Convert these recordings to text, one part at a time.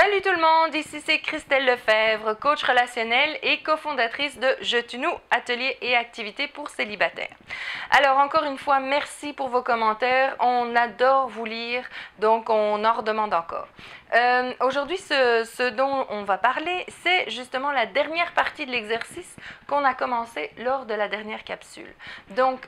Salut tout le monde, ici c'est Christelle Lefebvre, coach relationnel et cofondatrice de Je-tu-nous, atelier et activités pour célibataires. Alors encore une fois, merci pour vos commentaires, on adore vous lire, donc on en redemande encore. Aujourd'hui, ce dont on va parler, c'est justement la dernière partie de l'exercice qu'on a commencé lors de la dernière capsule. Donc,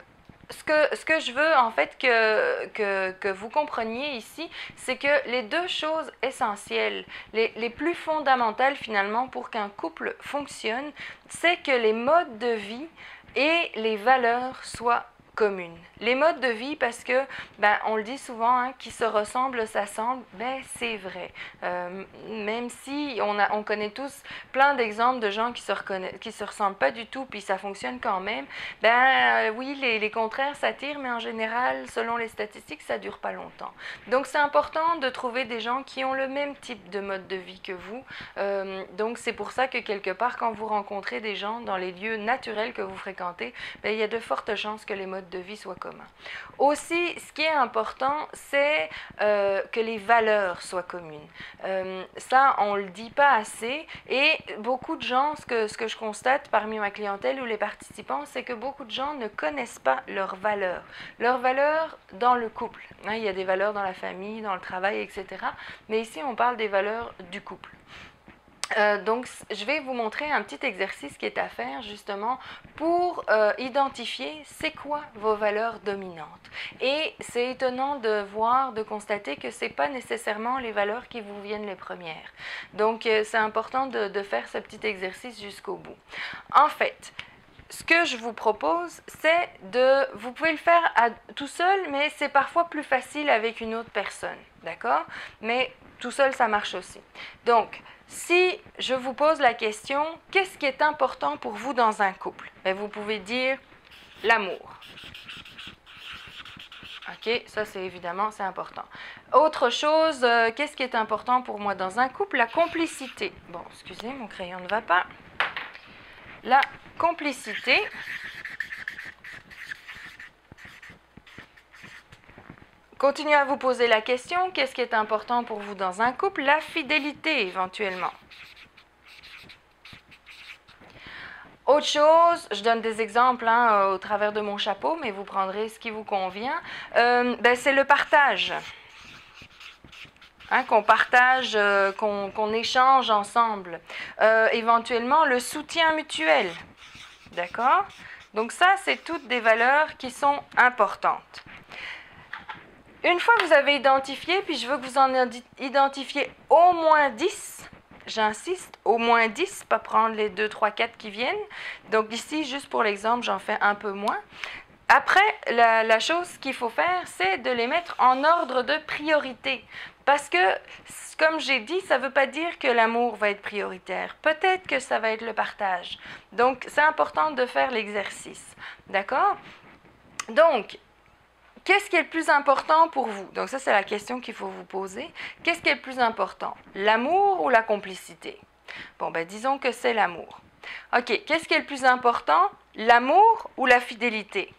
ce que je veux en fait que vous compreniez ici, c'est que les deux choses essentielles, les plus fondamentales finalement pour qu'un couple fonctionne, c'est que les modes de vie et les valeurs soient communes. Les modes de vie, parce que, on le dit souvent, hein, qui se ressemblent s'assemblent, c'est vrai. Même si on connaît tous plein d'exemples de gens qui se ressemblent pas du tout, puis ça fonctionne quand même, oui, les contraires s'attirent, mais en général, selon les statistiques, ça dure pas longtemps. Donc, c'est important de trouver des gens qui ont le même type de mode de vie que vous. Donc, c'est pour ça que quelque part, quand vous rencontrez des gens dans les lieux naturels que vous fréquentez, il y a de fortes chances que les modes de vie soient communs. Aussi, ce qui est important, c'est que les valeurs soient communes. Ça, on ne le dit pas assez. Et beaucoup de gens, ce que je constate parmi ma clientèle ou les participants, c'est que beaucoup de gens ne connaissent pas leurs valeurs. Leurs valeurs dans le couple. Hein, il y a des valeurs dans la famille, dans le travail, etc. Mais ici, on parle des valeurs du couple. Donc, je vais vous montrer un petit exercice qui est à faire justement pour identifier c'est quoi vos valeurs dominantes. Et c'est étonnant de constater que ce n'est pas nécessairement les valeurs qui vous viennent les premières. Donc, c'est important de faire ce petit exercice jusqu'au bout. En fait, ce que je vous propose, c'est vous pouvez le faire tout seul, mais c'est parfois plus facile avec une autre personne, d'accord? Mais tout seul, ça marche aussi. Donc, si je vous pose la question, qu'est-ce qui est important pour vous dans un couple? Vous pouvez dire l'amour. OK, ça c'est évidemment, c'est important. Autre chose, qu'est-ce qui est important pour moi dans un couple? La complicité. Bon, excusez, mon crayon ne va pas. La complicité. Continuez à vous poser la question, qu'est-ce qui est important pour vous dans un couple? La fidélité, éventuellement. Autre chose, je donne des exemples au travers de mon chapeau, mais vous prendrez ce qui vous convient. C'est le partage. Qu'on partage, qu'on échange ensemble. Éventuellement, le soutien mutuel. D'accord? Donc ça, c'est toutes des valeurs qui sont importantes. Une fois que vous avez identifié, puis je veux que vous en identifiez au moins 10, j'insiste, au moins 10, pas prendre les 2, 3, 4 qui viennent. Donc ici, juste pour l'exemple, j'en fais un peu moins. Après, la chose qu'il faut faire, c'est de les mettre en ordre de priorité. Parce que, comme j'ai dit, ça ne veut pas dire que l'amour va être prioritaire. Peut-être que ça va être le partage. Donc, c'est important de faire l'exercice. D'accord? Donc, qu'est-ce qui est le plus important pour vous? Donc ça, c'est la question qu'il faut vous poser. Qu'est-ce qui est le plus important? L'amour ou la complicité? Bon, disons que c'est l'amour. OK, qu'est-ce qui est le plus important? L'amour ou la fidélité?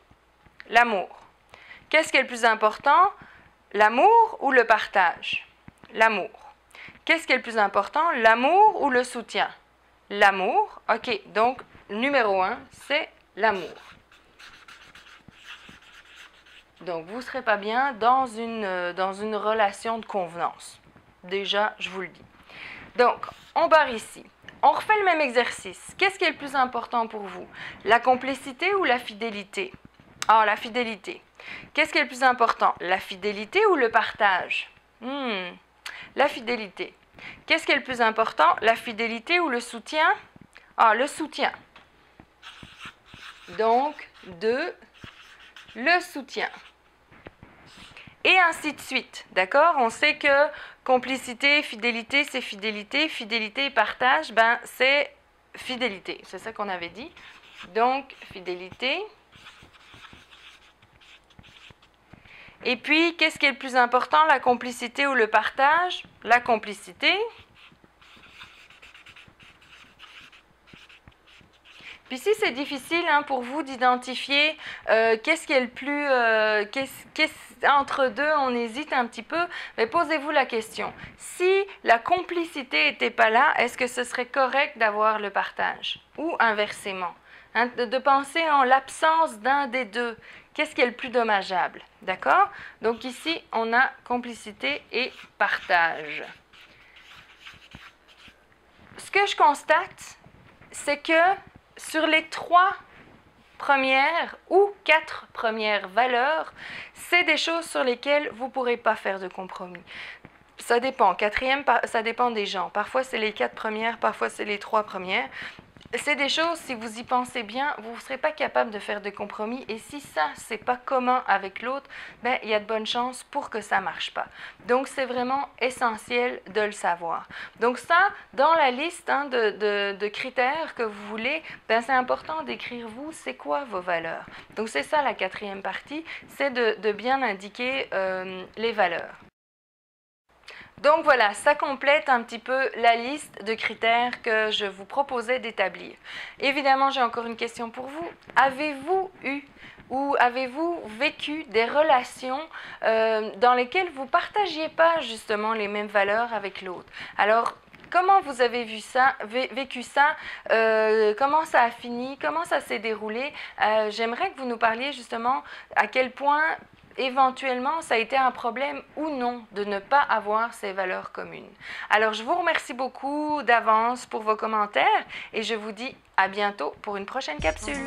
L'amour. Qu'est-ce qui est le plus important? L'amour ou le partage? L'amour. Qu'est-ce qui est le plus important? L'amour ou le soutien? L'amour. OK, donc numéro 1, c'est l'amour. Donc, vous ne serez pas bien dans une relation de convenance. Déjà, je vous le dis. Donc, on barre ici. On refait le même exercice. Qu'est-ce qui est le plus important pour vous? La complicité ou la fidélité? Ah, la fidélité. Qu'est-ce qui est le plus important? La fidélité ou le partage? La fidélité. Qu'est-ce qui est le plus important? La fidélité ou le soutien? Ah, le soutien. Donc, 2, le soutien. Et ainsi de suite, d'accord? On sait que complicité, fidélité, c'est fidélité. Fidélité et partage, c'est fidélité. C'est ça qu'on avait dit. Donc, fidélité. Et puis, qu'est-ce qui est le plus important? La complicité ou le partage? La complicité. Puis si c'est difficile hein, pour vous d'identifier qu'est-ce qui est le plus... entre deux, on hésite un petit peu, mais posez-vous la question. Si la complicité n'était pas là, est-ce que ce serait correct d'avoir le partage? Ou inversement? Hein, de penser en l'absence d'un des deux. Qu'est-ce qui est le plus dommageable? D'accord? Donc ici, on a complicité et partage. Ce que je constate, c'est que sur les 3 premières ou 4 premières valeurs, c'est des choses sur lesquelles vous ne pourrez pas faire de compromis. Ça dépend. Quatrième, ça dépend des gens. Parfois, c'est les 4 premières, parfois, c'est les 3 premières. C'est des choses, si vous y pensez bien, vous ne serez pas capable de faire de compromis. Et si ça, c'est pas commun avec l'autre, ben, il y a de bonnes chances pour que ça ne marche pas. Donc, c'est vraiment essentiel de le savoir. Donc ça, dans la liste hein, de critères que vous voulez, ben, c'est important d'écrire vous, c'est quoi vos valeurs. Donc, c'est ça la 4e partie, c'est de bien indiquer les valeurs. Donc voilà, ça complète un petit peu la liste de critères que je vous proposais d'établir. Évidemment, j'ai encore une question pour vous. Avez-vous eu ou avez-vous vécu des relations dans lesquelles vous ne partagiez pas justement les mêmes valeurs avec l'autre? Alors, comment vous avez vécu ça? Comment ça a fini? Comment ça s'est déroulé? J'aimerais que vous nous parliez justement à quel point éventuellement, ça a été un problème ou non de ne pas avoir ces valeurs communes. Alors, je vous remercie beaucoup d'avance pour vos commentaires et je vous dis à bientôt pour une prochaine capsule.